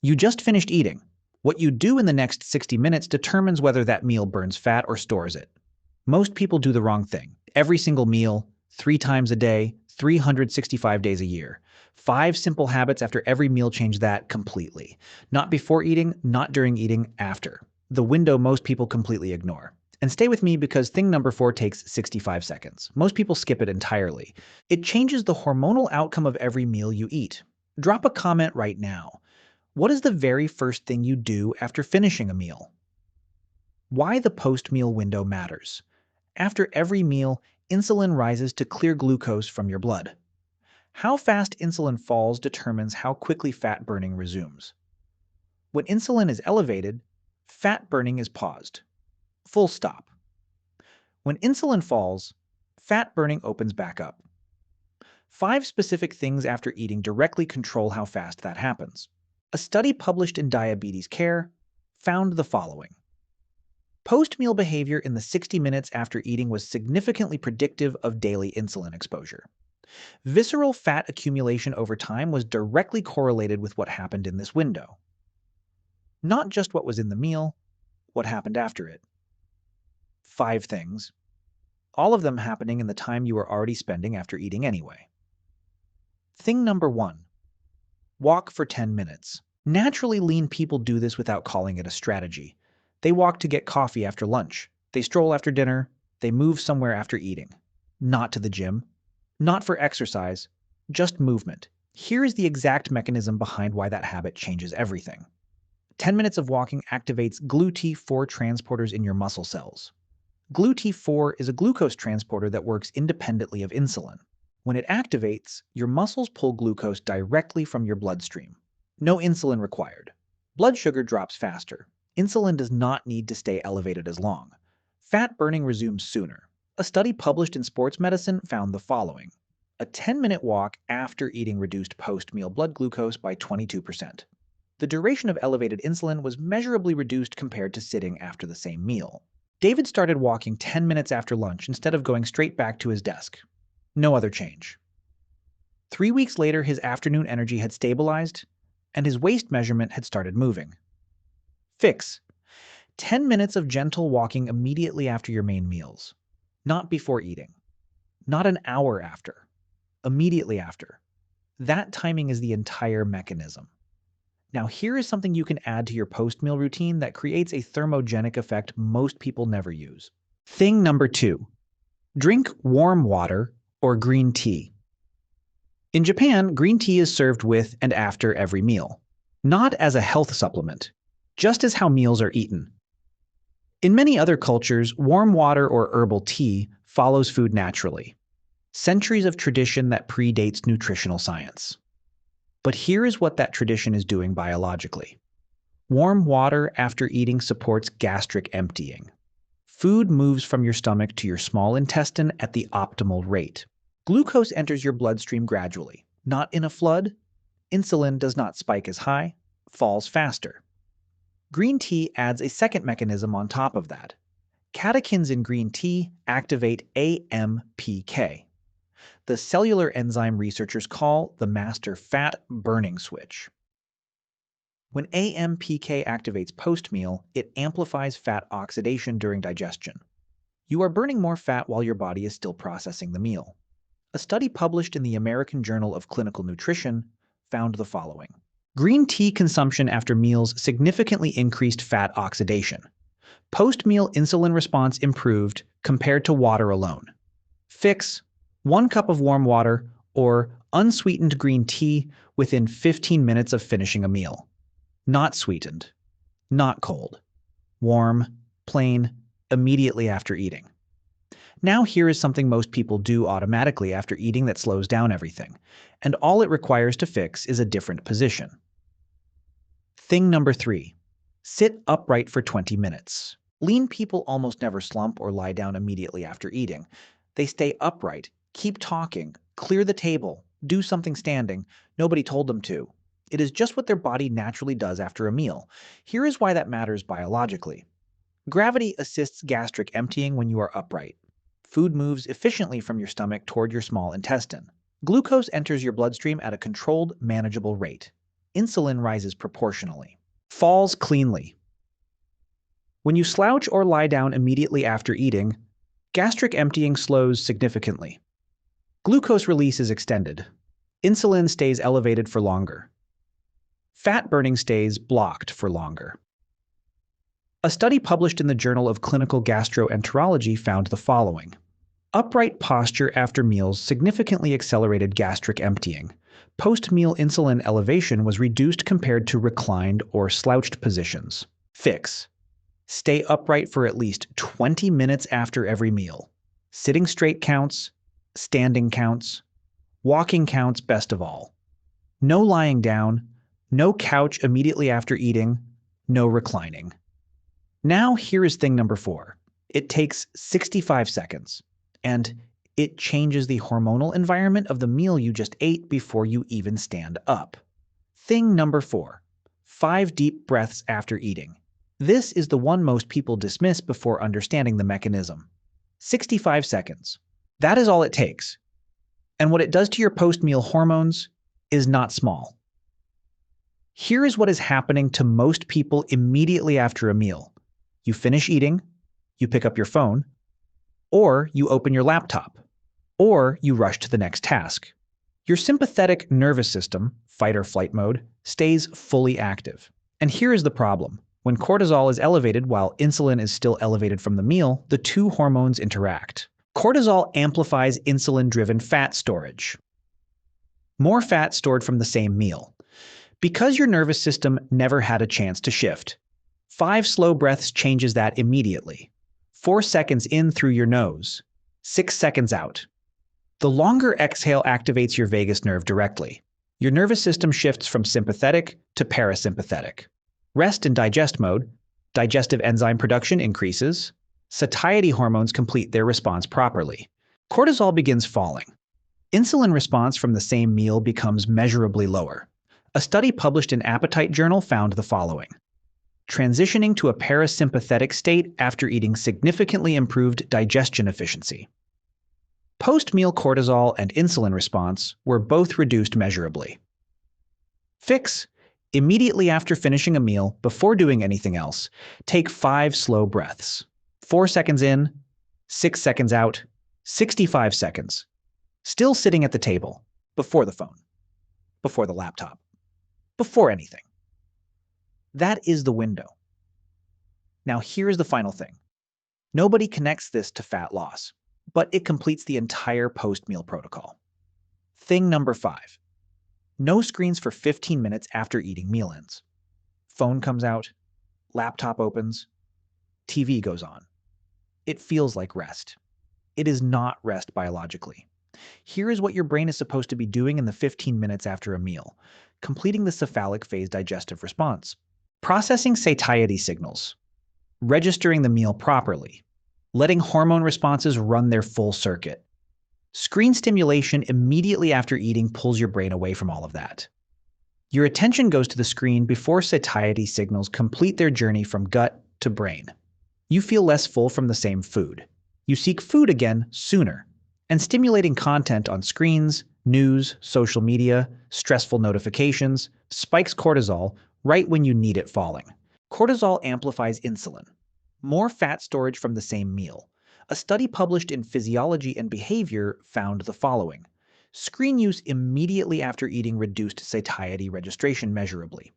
You just finished eating. What you do in the next 60 minutes determines whether that meal burns fat or stores it. Most people do the wrong thing. Every single meal, 3 times a day, 365 days a year. 5 simple habits after every meal change that completely. Not before eating, not during eating, after. The window most people completely ignore. And stay with me because thing number 4 takes 65 seconds. Most people skip it entirely. It changes the hormonal outcome of every meal you eat. Drop a comment right now. What is the very first thing you do after finishing a meal? Why the post-meal window matters. After every meal, insulin rises to clear glucose from your blood. How fast insulin falls determines how quickly fat burning resumes. When insulin is elevated, fat burning is paused. Full stop. When insulin falls, fat burning opens back up. 5 specific things after eating directly control how fast that happens. A study published in Diabetes Care found the following. Post-meal behavior in the 60 minutes after eating was significantly predictive of daily insulin exposure. Visceral fat accumulation over time was directly correlated with what happened in this window. Not just what was in the meal, what happened after it. 5 things, all of them happening in the time you were already spending after eating anyway. Thing number 1. Walk for 10 minutes. Naturally lean people do this without calling it a strategy. They walk to get coffee after lunch. They stroll after dinner. They move somewhere after eating. Not to the gym. Not for exercise. Just movement. Here is the exact mechanism behind why that habit changes everything. 10 minutes of walking activates GLUT4 transporters in your muscle cells. GLUT4 is a glucose transporter that works independently of insulin. When it activates, your muscles pull glucose directly from your bloodstream. No insulin required. Blood sugar drops faster. Insulin does not need to stay elevated as long. Fat burning resumes sooner. A study published in Sports Medicine found the following. A 10-minute walk after eating reduced post-meal blood glucose by 22%. The duration of elevated insulin was measurably reduced compared to sitting after the same meal. David started walking 10 minutes after lunch instead of going straight back to his desk. No other change. 3 weeks later, his afternoon energy had stabilized, and his waist measurement had started moving. Fix. 10 minutes of gentle walking immediately after your main meals. Not before eating. Not an hour after. Immediately after. That timing is the entire mechanism. Now here is something you can add to your post-meal routine that creates a thermogenic effect most people never use. Thing number 2. Drink warm water or green tea. In Japan, green tea is served with and after every meal. Not as a health supplement, just as how meals are eaten. In many other cultures, warm water or herbal tea follows food naturally. Centuries of tradition that predates nutritional science. But here is what that tradition is doing biologically. Warm water after eating supports gastric emptying. Food moves from your stomach to your small intestine at the optimal rate. Glucose enters your bloodstream gradually, not in a flood. Insulin does not spike as high, falls faster. Green tea adds a second mechanism on top of that. Catechins in green tea activate AMPK, the cellular enzyme researchers call the master fat burning switch. When AMPK activates post-meal, it amplifies fat oxidation during digestion. You are burning more fat while your body is still processing the meal. A study published in the American Journal of Clinical Nutrition found the following. Green tea consumption after meals significantly increased fat oxidation. Post-meal insulin response improved compared to water alone. Fix: 1 cup of warm water or unsweetened green tea within 15 minutes of finishing a meal. Not sweetened. Not cold. Warm, plain, immediately after eating. Now here is something most people do automatically after eating that slows down everything, and all it requires to fix is a different position. Thing number 3. Sit upright for 20 minutes. Lean people almost never slump or lie down immediately after eating. They stay upright, keep talking, clear the table, do something standing. Nobody told them to. It is just what their body naturally does after a meal. Here is why that matters biologically. Gravity assists gastric emptying when you are upright. Food moves efficiently from your stomach toward your small intestine. Glucose enters your bloodstream at a controlled, manageable rate. Insulin rises proportionally. Falls cleanly. When you slouch or lie down immediately after eating, gastric emptying slows significantly. Glucose release is extended. Insulin stays elevated for longer. Fat burning stays blocked for longer. A study published in the Journal of Clinical Gastroenterology found the following. Upright posture after meals significantly accelerated gastric emptying. Post-meal insulin elevation was reduced compared to reclined or slouched positions. Fix. Stay upright for at least 20 minutes after every meal. Sitting straight counts, standing counts, walking counts best of all. No lying down, no couch immediately after eating, no reclining. Now here is thing number 4. It takes 65 seconds, and it changes the hormonal environment of the meal you just ate before you even stand up. Thing number 4. 5 deep breaths after eating. This is the one most people dismiss before understanding the mechanism. 65 seconds. That is all it takes. And what it does to your post-meal hormones is not small. Here is what is happening to most people immediately after a meal. You finish eating, you pick up your phone, or you open your laptop, or you rush to the next task. Your sympathetic nervous system, fight or flight mode, stays fully active. And here is the problem. When cortisol is elevated while insulin is still elevated from the meal, the two hormones interact. Cortisol amplifies insulin-driven fat storage. More fat stored from the same meal. Because your nervous system never had a chance to shift. 5 slow breaths changes that immediately. 4 seconds in through your nose. 6 seconds out. The longer exhale activates your vagus nerve directly. Your nervous system shifts from sympathetic to parasympathetic. Rest and digest mode, digestive enzyme production increases. Satiety hormones complete their response properly. Cortisol begins falling. Insulin response from the same meal becomes measurably lower. A study published in Appetite Journal found the following. Transitioning to a parasympathetic state after eating significantly improved digestion efficiency. Post-meal cortisol and insulin response were both reduced measurably. Fix. Immediately after finishing a meal, before doing anything else, take 5 slow breaths. 4 seconds in, 6 seconds out, 65 seconds. Still sitting at the table, before the phone, before the laptop, before anything. That is the window. Now here's the final thing. Nobody connects this to fat loss, but it completes the entire post-meal protocol. Thing number 5. No screens for 15 minutes after eating meal ends. Phone comes out, laptop opens, TV goes on. It feels like rest. It is not rest biologically. Here is what your brain is supposed to be doing in the 15 minutes after a meal, completing the cephalic phase digestive response. Processing satiety signals, registering the meal properly, letting hormone responses run their full circuit. Screen stimulation immediately after eating pulls your brain away from all of that. Your attention goes to the screen before satiety signals complete their journey from gut to brain. You feel less full from the same food. You seek food again sooner. And stimulating content on screens, news, social media, stressful notifications, spikes cortisol right when you need it falling. Cortisol amplifies insulin. More fat storage from the same meal. A study published in Physiology and Behavior found the following. Screen use immediately after eating reduced satiety registration measurably.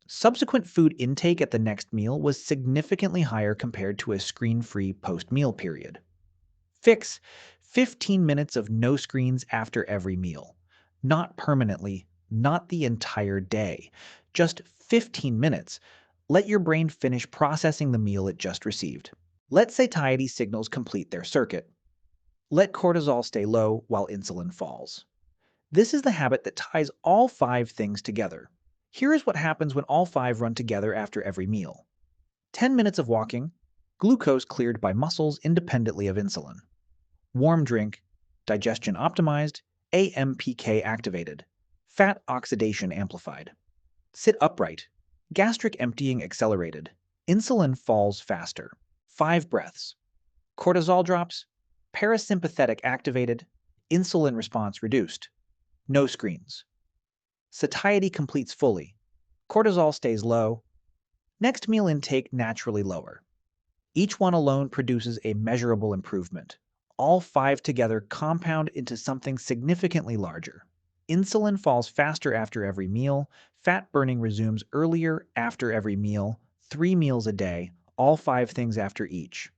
Subsequent food intake at the next meal was significantly higher compared to a screen-free post-meal period. Fix. 15 minutes of no screens after every meal. Not permanently, not the entire day. Just 15 minutes. Let your brain finish processing the meal it just received. Let satiety signals complete their circuit. Let cortisol stay low while insulin falls. This is the habit that ties all 5 things together. Here is what happens when all 5 run together after every meal. 10 minutes of walking, glucose cleared by muscles independently of insulin. Warm drink, digestion optimized, AMPK activated, fat oxidation amplified. Sit upright, gastric emptying accelerated, insulin falls faster. 5 breaths. Cortisol drops, parasympathetic activated, insulin response reduced. No screens. Satiety completes fully, Cortisol stays low. Next meal intake naturally lower. Each one alone produces a measurable improvement. All 5 together compound into something significantly larger. Insulin falls faster after every meal, fat burning resumes earlier after every meal, 3 meals a day, all 5 things after each.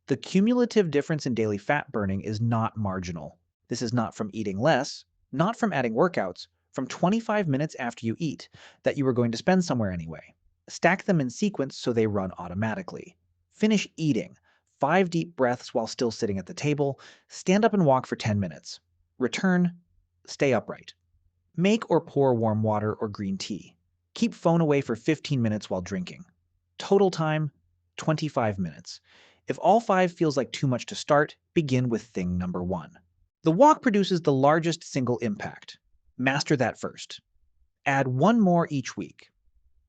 The cumulative difference in daily fat burning is not marginal. This is not from eating less, not from adding workouts, from 25 minutes after you eat that you were going to spend somewhere anyway. Stack them in sequence so they run automatically. Finish eating. 5 deep breaths while still sitting at the table. Stand up and walk for 10 minutes. Return. Stay upright. Make or pour warm water or green tea. Keep phone away for 15 minutes while drinking. Total time, 25 minutes. If all 5 feels like too much to start, begin with thing number 1. The walk produces the largest single impact. Master that first. Add 1 more each week.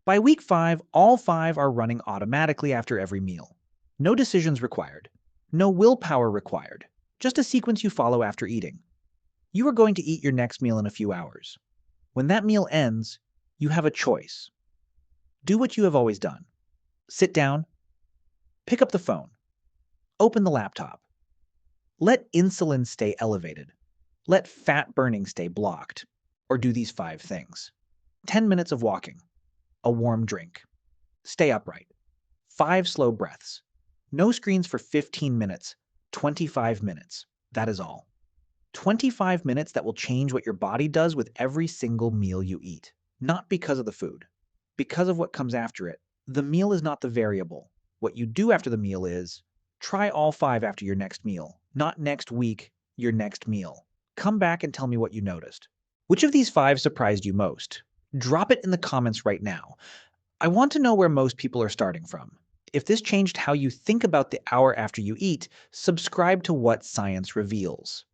By week 5, all 5 are running automatically after every meal. No decisions required. No willpower required. Just a sequence you follow after eating. You are going to eat your next meal in a few hours. When that meal ends, you have a choice. Do what you have always done. Sit down. Pick up the phone. Open the laptop. Let insulin stay elevated. Let fat burning stay blocked. Or do these 5 things. 10 minutes of walking. A warm drink. Stay upright. 5 slow breaths. No screens for 15 minutes. 25 minutes. That is all. 25 minutes that will change what your body does with every single meal you eat. Not because of the food. Because of what comes after it. The meal is not the variable. What you do after the meal is, try all 5 after your next meal. Not next week, your next meal. Come back and tell me what you noticed. Which of these 5 surprised you most? Drop it in the comments right now. I want to know where most people are starting from. If this changed how you think about the hour after you eat, subscribe to What Science Reveals.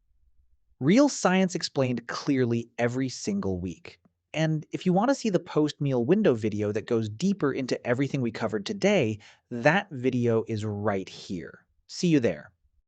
Real science explained clearly every single week. And if you want to see the post-meal window video that goes deeper into everything we covered today, that video is right here. See you there.